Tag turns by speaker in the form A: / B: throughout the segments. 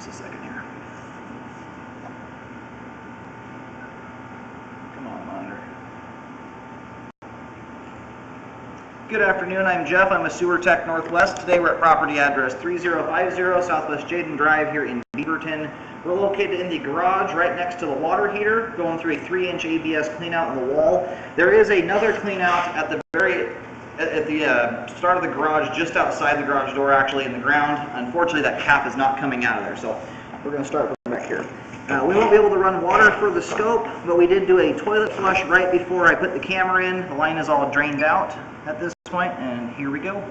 A: Just a second here. Come on, monitor. Good afternoon, I'm Jeff. I'm a sewer tech Northwest. Today we're at property address 3050 Southwest Jaden Drive here in Beaverton. We're located in the garage right next to the water heater, going through a 3-inch ABS cleanout in the wall. There is another cleanout at the start of the garage, just outside the garage door, actually in the ground. Unfortunately, that cap is not coming out of there, so we're going to start from back here. We won't be able to run water for the scope, but we did do a toilet flush right before I put the camera in. The line is all drained out at this point, and here we go.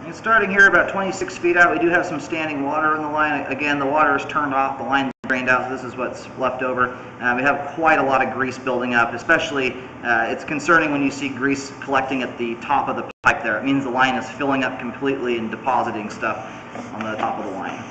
A: And starting here about 26 feet out, we do have some standing water in the line. Again, the water is turned off, the line drained out, so this is what's left over. We have quite a lot of grease building up, especially it's concerning when you see grease collecting at the top of the pipe there. It means the line is filling up completely and depositing stuff on the top of the line.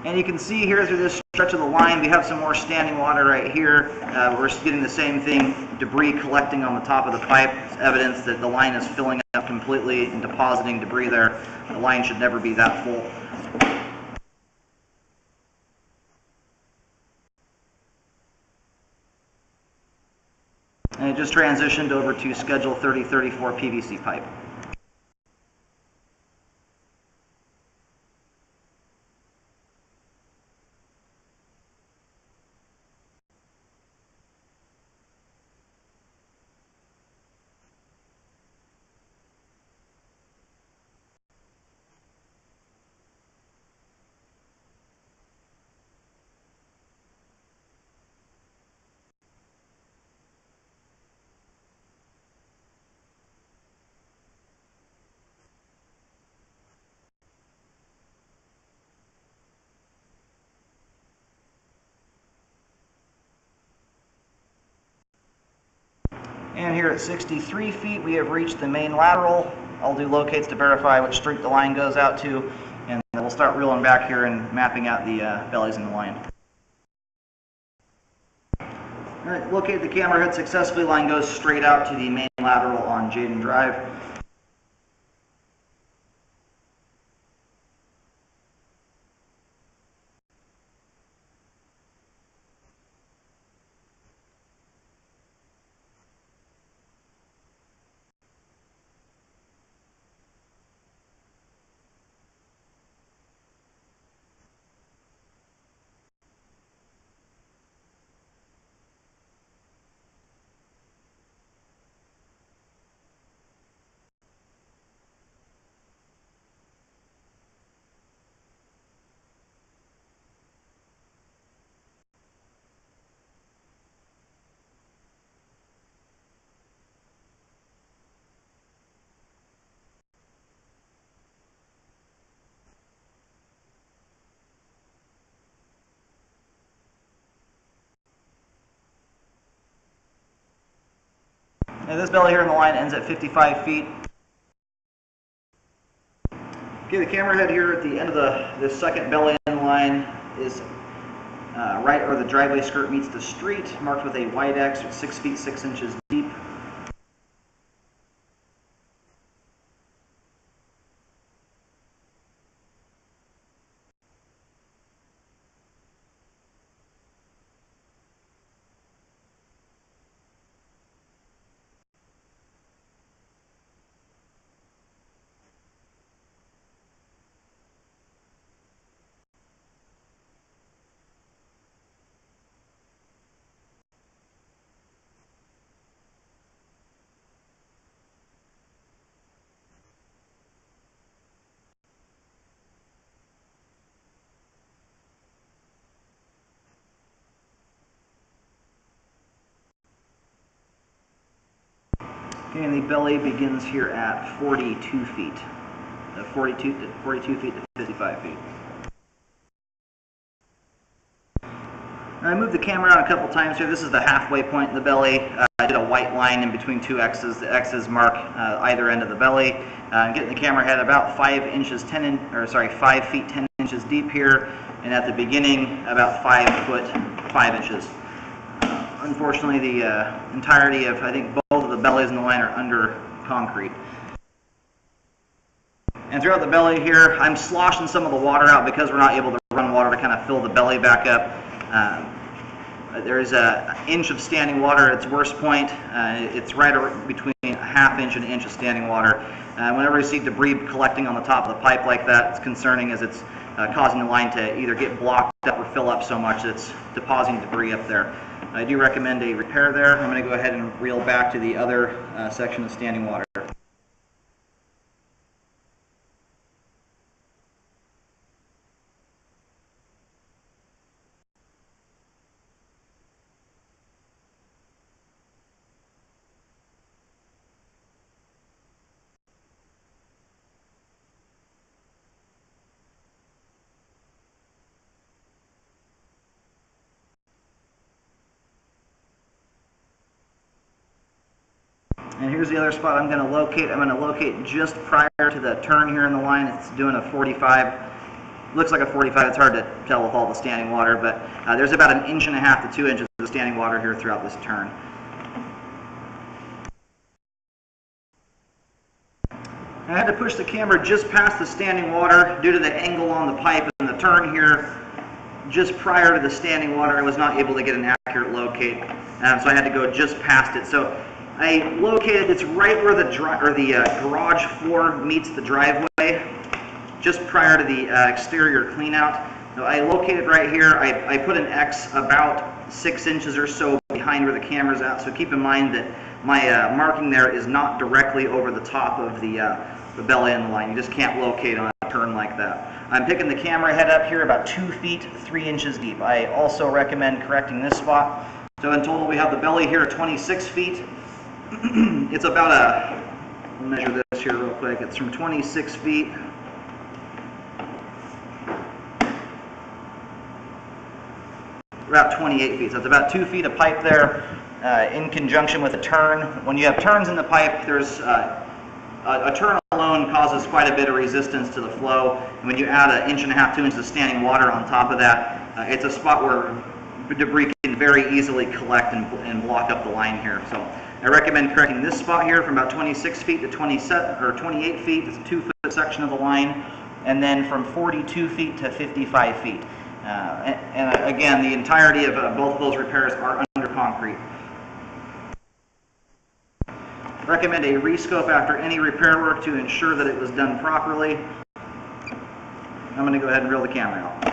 A: And you can see here through this stretch of the line, we have some more standing water right here. We're getting the same thing, debris collecting on the top of the pipe. It's evidence that the line is filling up completely and depositing debris there. The line should never be that full. And it just transitioned over to Schedule 3034 PVC pipe. And here at 63 feet, we have reached the main lateral. I'll do locates to verify which street the line goes out to, and then we'll start reeling back here and mapping out the bellies in the line. All right, located the camera head successfully. Line goes straight out to the main lateral on Jaden Drive. And this belly here in the line ends at 55 feet. Okay, the camera head here at the end of the second belly in the line is right where the driveway skirt meets the street, marked with a white X, 6 feet 6 inches deep. Okay, and the belly begins here at 42 feet. 42 feet to 55 feet. I moved the camera out a couple times here. This is the halfway point in the belly. I did a white line in between two X's. The X's mark either end of the belly. Getting the camera head about 5 feet 10 inches deep here, and at the beginning about 5 foot 5 inches. Unfortunately, the entirety of, I think, both of the bellies in the line are under concrete. And throughout the belly here, I'm sloshing some of the water out because we're not able to run water to kind of fill the belly back up. There's an inch of standing water at its worst point. It's right between a ½ inch and an inch of standing water. Whenever you see debris collecting on the top of the pipe like that, it's concerning, as it's causing the line to either get blocked up or fill up so much that it's depositing debris up there. I do recommend a repair there. I'm going to go ahead and reel back to the other section of standing water. And here's the other spot I'm going to locate. I'm going to locate just prior to the turn here in the line. It's doing a 45. Looks like a 45. It's hard to tell with all the standing water, but there's about 1.5 inches to 2 inches of standing water here throughout this turn. I had to push the camera just past the standing water due to the angle on the pipe and the turn here. Just prior to the standing water, I was not able to get an accurate locate, so I had to go just past it. So I located, it's right where the garage floor meets the driveway, just prior to the exterior clean out. So I located right here. I put an X about 6 inches or so behind where the camera's at. So keep in mind that my marking there is not directly over the top of the belly in the line. You just can't locate on a turn like that. I'm picking the camera head up here about 2 feet 3 inches deep. I also recommend correcting this spot. So in total we have the belly here at 26 feet. It's about I'll measure this here real quick. It's from 26 feet about 28 feet. So it's about 2 feet of pipe there in conjunction with a turn. When you have turns in the pipe, there's a turn alone causes quite a bit of resistance to the flow. And when you add 1.5 inches, 2 inches of standing water on top of that, it's a spot where debris can very easily collect and block up the line here. So I recommend correcting this spot here from about 26 feet to 28 feet. It's a 2-foot section of the line, and then from 42 feet to 55 feet. And again, the entirety of both of those repairs are under concrete. Recommend a rescope after any repair work to ensure that it was done properly. I'm going to go ahead and reel the camera out.